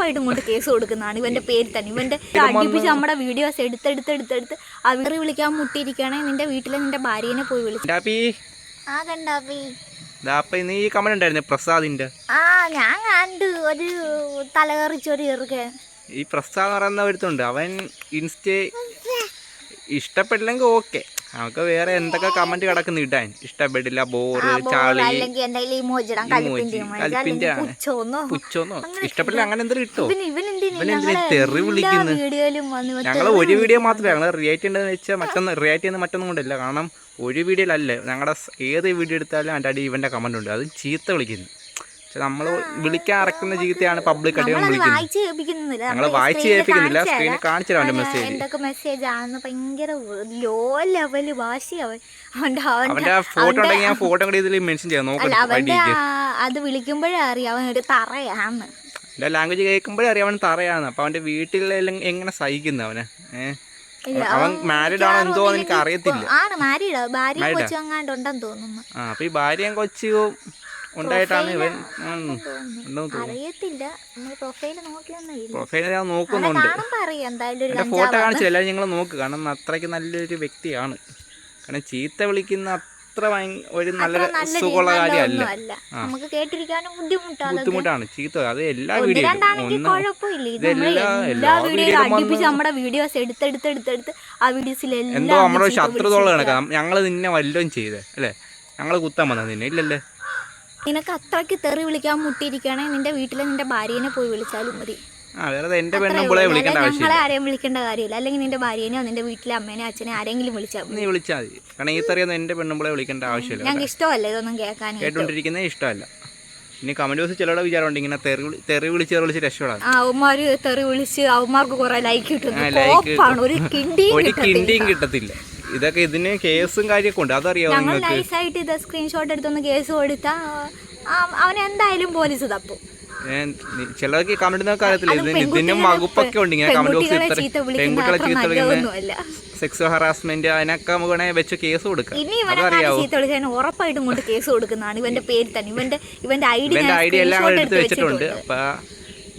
ഉറപ്പായിട്ടും കൊണ്ട് കേസ് കൊടുക്കുന്നതാണ് ഇവന്റെ പേര് തന്നെ. ഇവന്റെ അടുപ്പിച്ച് നമ്മുടെ വീഡിയോസ് എടുത്തെടുത്ത് അവർ വിളിക്കാൻ മുട്ടിയിരിക്കുകയാണെങ്കിൽ നിന്റെ വീട്ടിലെ നിന്റെ ഭാര്യനെ പോയി വിളിച്ചു. നീ കമന്റ് ഉണ്ടായിരുന്നു പ്രസാദിന്റെ. ഞാൻ കണ്ടു ഒരു തലകറിച്ചൊരു ചെറുക്കൻ. ഈ പ്രസാദ് പറയുന്ന ഒരുത്തുണ്ട്, അവൻ ഇൻസ്റ്റ ഇഷ്ടപ്പെട്ടില്ലെങ്കിൽ ഓക്കെ, നമുക്ക് വേറെ എന്തൊക്കെ കമന്റ് കിടക്കുന്നു ഇടാൻ. ഇഷ്ടപ്പെട്ടില്ല, ബോറ്, ചാളി, കൽപ്പിന്റെ പുച്ചോന്നോ ഇഷ്ടപ്പെട്ടില്ല അങ്ങനെ എന്തെങ്കിലും ഇട്ടോ. ഇവനെന്തിനാ തെറി വിളിക്കുന്നു? ഞങ്ങൾ ഒരു വീഡിയോ മാത്രമേ ഞങ്ങൾ റിയാക്ട് ചെയ്യേണ്ടതെന്ന് വെച്ചാൽ റിയാക്ട് ചെയ്യുന്ന മറ്റൊന്നും കൊണ്ടല്ല. കാരണം ഒരു വീഡിയോയിലല്ലേ, ഞങ്ങളുടെ ഏത് വീഡിയോ എടുത്താലും അതിൻ്റെ അടി ഇവൻ്റെ കമന്റ് ഉണ്ട്, അത് ചീത്ത വിളിക്കുന്നു. പക്ഷെ നമ്മൾ വിളിക്കാൻ ഇറക്കുന്ന ചീത്തയാണ് പബ്ലിക് ആയിട്ട് വിളിക്കുന്നത്. ഞങ്ങൾ വായിച്ച് കേൾപ്പിക്കുന്നില്ല, സ്ക്രീനിൽ കാണിച്ചു തരാം മെസ്സേജ് ആണെന്ന്. ഭയങ്കര ലോ ലെവല് ഭാഷ. അവന്റെ ഫോട്ടോ ഉണ്ടെങ്കിൽ ഞാൻ ഫോട്ടോ കൂടി ഇതിൽ മെൻഷൻ ചെയ്യാം. അവന്റെ അത് വിളിക്കുമ്പോഴേ അറിയാം അവൻ ഒരു തറയാന്ന്. എന്റെ ലാംഗ്വേജ് കേൾക്കുമ്പോഴേ അറിയാം അവൻ തറയാന്ന്. അപ്പൊ അവന്റെ വീട്ടിലെല്ലാം എങ്ങനെ സഹിക്കുന്നു അവനെ. അവൻ മാരീഡ് ആണോ എന്തോ എനിക്ക് അറിയത്തില്ല. അപ്പൊ ഈ ഭാര്യയും കൊച്ചും ഉണ്ടായിട്ടാണ് ഇവൻ പ്രൊഫൈൽ ഞാൻ നോക്കുന്നുണ്ട്. എന്റെ ഫോട്ടോ കാണിച്ചില്ല, എല്ലാവരും ഞങ്ങൾ നോക്ക്. കാരണം അത്രയ്ക്ക് നല്ലൊരു വ്യക്തിയാണ്. കാരണം ചീത്ത വിളിക്കുന്ന അത്ര ഒരു നല്ല സുഖമുള്ള കാര്യമല്ല. ബുദ്ധിമുട്ടാണ് ചീത്ത. അത് എല്ലാ വീഡിയോയിലും നമ്മുടെ വീഡിയോസ് എടുത്തെടുത്ത് ആ വീഡിയോസിലെല്ലാം എന്തോ നമ്മുടെ ശത്രുതയുള്ള കണക്കാം. ഞങ്ങൾ നിന്നെ വല്ലതും ചെയ്തേ അല്ലേ? ഞങ്ങൾ കുത്താൻ വന്നത് നിന്നെ ഇല്ലല്ലേ? നിനക്ക് അത്രയ്ക്ക് തെറി വിളിക്കാൻ മുട്ടിയിരിക്കുകയാണെങ്കിൽ നിന്റെ വീട്ടിലെ നിന്റെ ഭാര്യനെ പോയി വിളിച്ചാലും മതി. ഞങ്ങളെ ആരെയും വിളിക്കേണ്ട കാര്യമില്ല. അല്ലെങ്കിൽ നിന്റെ ഭാര്യനെയോ നിന്റെ വീട്ടിലെ അമ്മേനെ അച്ഛനെ ആരെങ്കിലും വിളിച്ചാൽ നീ വിളിച്ചാൽ മതി. കാരണം ഈ തെറിയൊന്നും എന്റെ പെണ്ണുമ്പളെ വിളിക്കേണ്ട ആവശ്യമില്ല. ഞങ്ങൾക്ക് ഇഷ്ടമല്ല ഇതൊന്നും കേട്ടോണ്ടിരിക്കുന്നത് ഇഷ്ടമല്ല. ഇനി കമന്റ് ബോക്സിൽ ചിലരുടെ വിചാരമുണ്ട് ഇങ്ങനെ തെറി വിളിച്ച് രക്ഷപ്പെടാൻ. അവന്മാര് തെറി വിളിച്ച് അവന്മാർക്ക് കുറെ ലൈക്ക് കിട്ടും. ഒരു കിണ്ടിയും കിട്ടത്തില്ല. ഇതൊക്കെ ഇതിന് കേസും കാര്യമൊക്കെ ഉണ്ട്, അതറിയാം. ഞങ്ങൾ നൈസായിട്ട് ഇത് സ്ക്രീൻഷോട്ട് എടുത്തൊന്ന് കേസ് കൊടുത്താൽ അവൻ എന്തായാലും പോലീസ് തപ്പും. ചിലർക്ക് കമന്റ് കാര്യത്തില്ല, ഇതിനും വകുപ്പൊക്കെ ഉണ്ട്. ഇങ്ങനെ കമന്റ് ബോക്സിൽ പെൺകുട്ടികളെ ചീത്ത വിളിക്കുന്ന സെക്സ് ഹറാസ്മെന്റ് അതിനൊക്കെ നമുക്ക് വെച്ച് കേസ് കൊടുക്കാം. ഉറപ്പായിട്ടും കൊണ്ട് കേസ് കൊടുക്കുന്നതാണ് ഇവന്റെ പേര് തന്നെ. ഇവന്റെ ഐഡി എല്ലാം എടുത്ത് വെച്ചിട്ടുണ്ട്. അപ്പൊ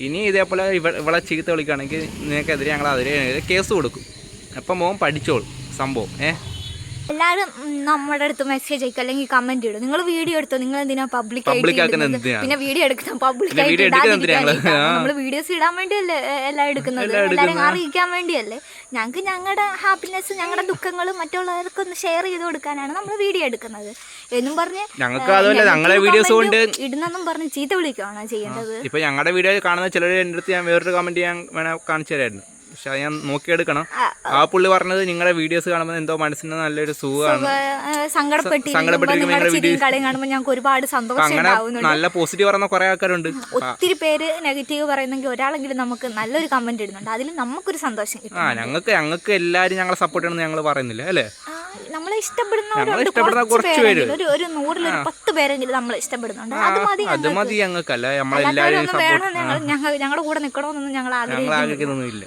ഇനി ഇതേപോലെ ഇവിടെ ചീത്ത വിളിക്കുകയാണെങ്കിൽ നിനക്കെതിരെ ഞങ്ങൾ അതിരെ കേസ് കൊടുക്കും. അപ്പം മോൻ പഠിച്ചോളും സംഭവം. എല്ലാവരും നമ്മുടെ അടുത്ത് മെസ്സേജ് അയക്കും അല്ലെങ്കിൽ കമന്റ് ഇടും. നിങ്ങൾ വീഡിയോ എടുത്തോ, നിങ്ങൾ എന്തിനാ പബ്ലിക് പിന്നെ വീഡിയോ എടുക്കുന്ന പബ്ലിക്കായിട്ട് നമ്മള് വീഡിയോസ് ഇടാൻ വേണ്ടിയല്ലേ എല്ലാം എടുക്കുന്നത്, എല്ലാവരും അറിയിക്കാൻ വേണ്ടിയല്ലേ. ഞങ്ങൾക്ക് ഞങ്ങളുടെ ഹാപ്പിനെസ് ഞങ്ങളുടെ ദുഃഖങ്ങളും മറ്റുള്ളവർക്കൊന്ന് ഷെയർ ചെയ്ത് കൊടുക്കാനാണ് നമ്മൾ വീഡിയോ എടുക്കുന്നത് എന്നും പറഞ്ഞ് ഇടുന്നെന്നും പറഞ്ഞ് ചീത്ത വിളിക്കുകയാണോ ചെയ്യേണ്ടത്? ഇപ്പൊ ഞങ്ങളുടെ വീഡിയോ കാണുന്ന ചിലർ എൻ്റെ അടുത്ത് ഞാൻ വേറൊരു കമന്റ് ഞാൻ കാണിച്ചു തരായിരുന്നു. പക്ഷെ അത് ഞാൻ നോക്കിയെടുക്കണം. ആ പുള്ളി പറഞ്ഞത് നിങ്ങളുടെ വീഡിയോസ് കാണുമ്പോൾ എന്തോ മനസ്സിന് നല്ലൊരു സുഖമാണ്, നല്ല പോസിറ്റീവ് പറയുന്ന കുറെ ആൾക്കാരുണ്ട്. ഒത്തിരി പേര് നെഗറ്റീവ് പറയുന്നെങ്കിൽ ഒരാളെങ്കിലും നമുക്ക് നല്ലൊരു കമന്റ് ഇടുന്നുണ്ട്, അതിൽ നമുക്കൊരു സന്തോഷം കിട്ടും. ഞങ്ങൾക്ക് എല്ലാവരും ഞങ്ങളെ സപ്പോർട്ട് ചെയ്യണമെന്ന് ഞങ്ങൾ പറയുന്നില്ല അല്ലേ? നമ്മളെ ഇഷ്ടപ്പെടുന്ന കുറച്ച് പേര്, ഒരു 100-ൽ 10 പേരെങ്കിലും നമ്മളെ ഇഷ്ടപ്പെടുന്നുണ്ട്. അത് മതി ഞങ്ങൾക്കല്ല, ഞങ്ങളുടെ കൂടെ നിൽക്കണമെന്നൊന്നും ഞങ്ങൾ ആഗ്രഹിക്കുന്നൊന്നുമില്ല.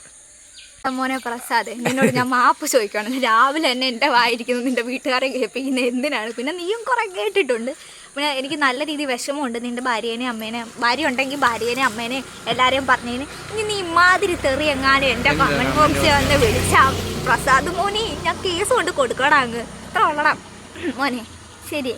മോനെ പ്രസാദ്, നിന്നോട് ഞാൻ മാപ്പ് ചോദിക്കണം. രാവിലെ തന്നെ എൻ്റെ വായിരിക്കുന്നു നിൻ്റെ വീട്ടുകാരെ കേൾപ്പിക്കുന്നത് എന്തിനാണ്? പിന്നെ നീയും കുറെ കേട്ടിട്ടുണ്ട്. പിന്നെ എനിക്ക് നല്ല രീതിയിൽ വിഷമമുണ്ട്. നിൻ്റെ ഭാര്യേനെ അമ്മേനെ, ഭാര്യ ഉണ്ടെങ്കിൽ ഭാര്യേനെ അമ്മേനെ എല്ലാവരെയും പറഞ്ഞതിന്. ഇനി നീ ഇമാതിരി തെറി എങ്ങാനും എൻ്റെ കമന്റ് ബോക്സിൽ വന്ന് വിളിച്ചാൽ പ്രസാദ് മോനെ ഞാൻ കേസ് കൊണ്ട് കൊടുക്കണം. അങ്ങ് അത്ര ഉള്ളടാ മോനെ. ശരി.